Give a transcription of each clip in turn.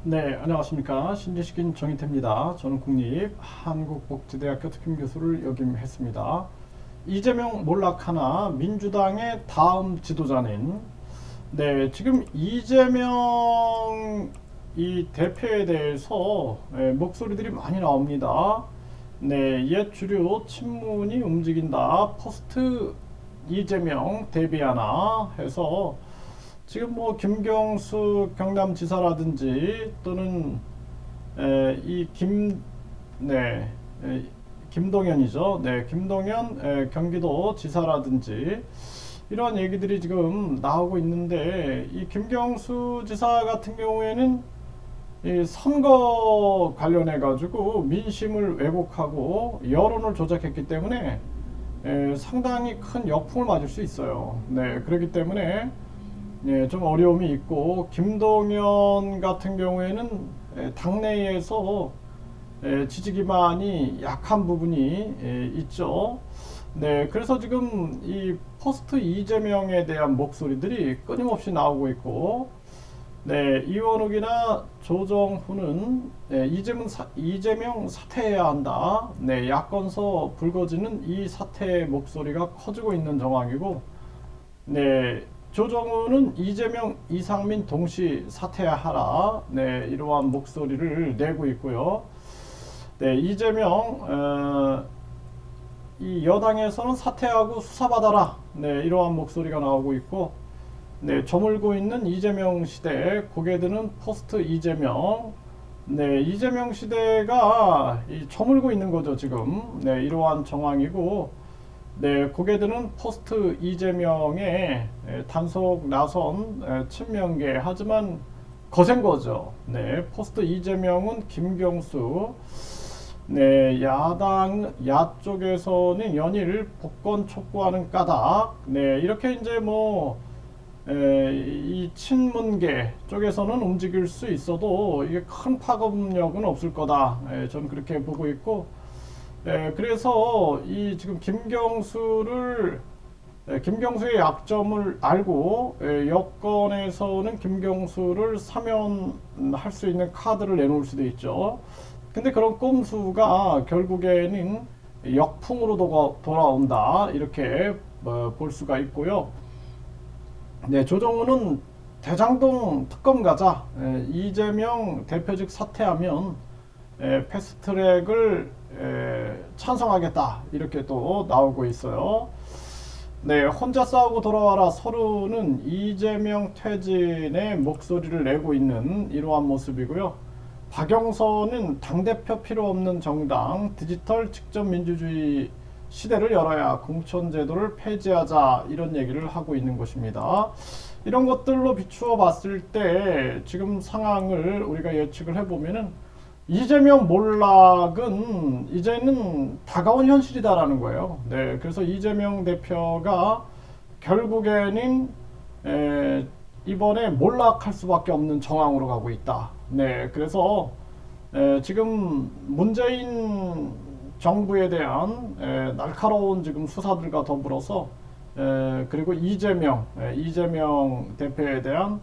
네, 안녕하십니까. 신지식인 정인태입니다. 저는 국립한국복지대학교 특임교수를 역임했습니다. 이재명 몰락하나 민주당의 다음 지도자는 지금 이재명 이 대표에 대해서 목소리들이 많이 나옵니다. 옛 주류 친문이 움직인다. 포스트 이재명 대비하나 해서 지금 뭐 김경수 경남지사라든지 또는 이 김동연이죠. 김동연 경기도지사라든지 이런 얘기들이 지금 나오고 있는데 이 김경수 지사 같은 경우에는 이 선거 관련해 가지고 민심을 왜곡하고 여론을 조작했기 때문에 상당히 큰 역풍을 맞을 수 있어요. 그렇기 때문에 좀 어려움이 있고 김동연 같은 경우에는 당내에서 지지 기반이 약한 부분이 있죠. 그래서 지금 이 포스트 이재명에 대한 목소리들이 끊임없이 나오고 있고, 이원욱이나 조정훈은 이재명 사퇴해야 한다. 야권서 불거지는 이 사퇴의 목소리가 커지고 있는 정황이고, 조정훈은 이재명, 이상민 동시 사퇴하라. 이러한 목소리를 내고 있고요. 이재명, 이 여당에서는 사퇴하고 수사받아라. 이러한 목소리가 나오고 있고, 저물고 있는 이재명 시대, 고개 드는 포스트 이재명. 이재명 시대가 저물고 있는 거죠, 지금. 이러한 정황이고, 고개 드는 포스트 이재명의 단속 나선 친명계 하지만 거센 거죠. 포스트 이재명은 김경수, 야 쪽에서는 연일 복권 촉구하는 까닭, 이렇게 이제 이 친문계 쪽에서는 움직일 수 있어도 이게 큰 파급력은 없을 거다. 저는 그렇게 보고 있고, 그래서 이 지금 김경수의 약점을 알고 여권에서는 김경수를 사면할 수 있는 카드를 내놓을 수도 있죠. 근데 그런 꼼수가 결국에는 역풍으로 돌아온다 이렇게 볼 수가 있고요. 조정훈은 대장동 특검 가자. 이재명 대표직 사퇴하면 패스트트랙을 찬성하겠다 이렇게 또 나오고 있어요. 혼자 싸우고 돌아와라 서루는 이재명 퇴진의 목소리를 내고 있는 이러한 모습이고요. 박영선은 당대표 필요 없는 정당, 디지털 직접 민주주의 시대를 열어야 공천제도를 폐지하자 이런 얘기를 하고 있는 것입니다. 이런 것들로 비추어 봤을 때 지금 상황을 우리가 예측을 해보면은 이재명 몰락은 이제는 다가온 현실이다라는 거예요. 그래서 이재명 대표가 결국에는 이번에 몰락할 수밖에 없는 정황으로 가고 있다. 그래서 지금 문재인 정부에 대한 날카로운 지금 수사들과 더불어서 그리고 이재명 대표에 대한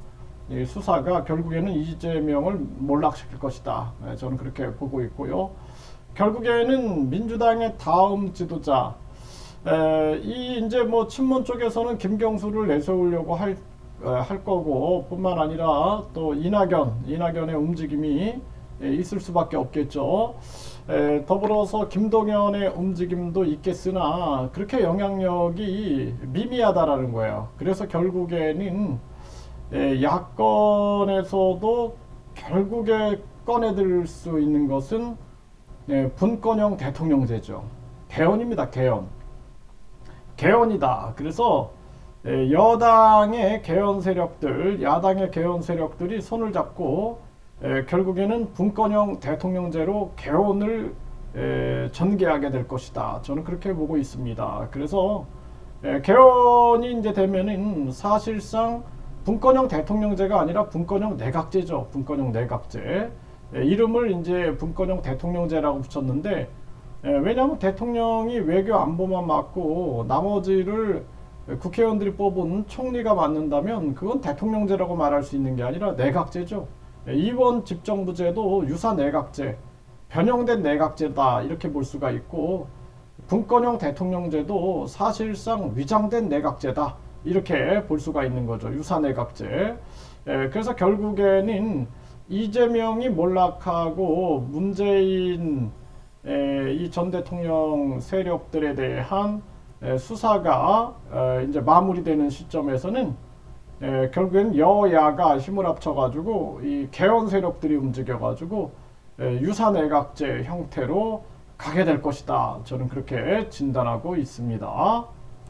수사가 결국에는 이재명을 몰락시킬 것이다. 저는 그렇게 보고 있고요. 결국에는 민주당의 다음 지도자, 이 이제 친문 쪽에서는 김경수를 내세우려고 할 거고, 뿐만 아니라 또 이낙연의 움직임이 있을 수밖에 없겠죠. 더불어서 김동연의 움직임도 있겠으나 그렇게 영향력이 미미하다라는 거예요. 그래서 결국에는 야권에서도 결국에 꺼내들 수 있는 것은 분권형 대통령제죠. 개헌입니다. 개헌이다. 그래서 여당의 개헌 세력들, 야당의 개헌 세력들이 손을 잡고 결국에는 분권형 대통령제로 개헌을 전개하게 될 것이다. 저는 그렇게 보고 있습니다. 그래서 개헌이 이제 되면은 사실상 분권형 대통령제가 아니라 분권형 내각제죠. 분권형 내각제. 이름을 이제 분권형 대통령제라고 붙였는데, 왜냐하면 대통령이 외교 안보만 맡고 나머지를 국회의원들이 뽑은 총리가 맡는다면 그건 대통령제라고 말할 수 있는 게 아니라 내각제죠. 이번 집정부제도 유사 내각제, 변형된 내각제다 이렇게 볼 수가 있고, 분권형 대통령제도 사실상 위장된 내각제다 이렇게 볼 수가 있는 거죠. 유사 내각제. 그래서 결국에는 이재명이 몰락하고 문재인 이 전 대통령 세력들에 대한 수사가 이제 마무리되는 시점에서는 결국엔 여야가 힘을 합쳐가지고 이 개헌 세력들이 움직여가지고 유사 내각제 형태로 가게 될 것이다. 저는 그렇게 진단하고 있습니다.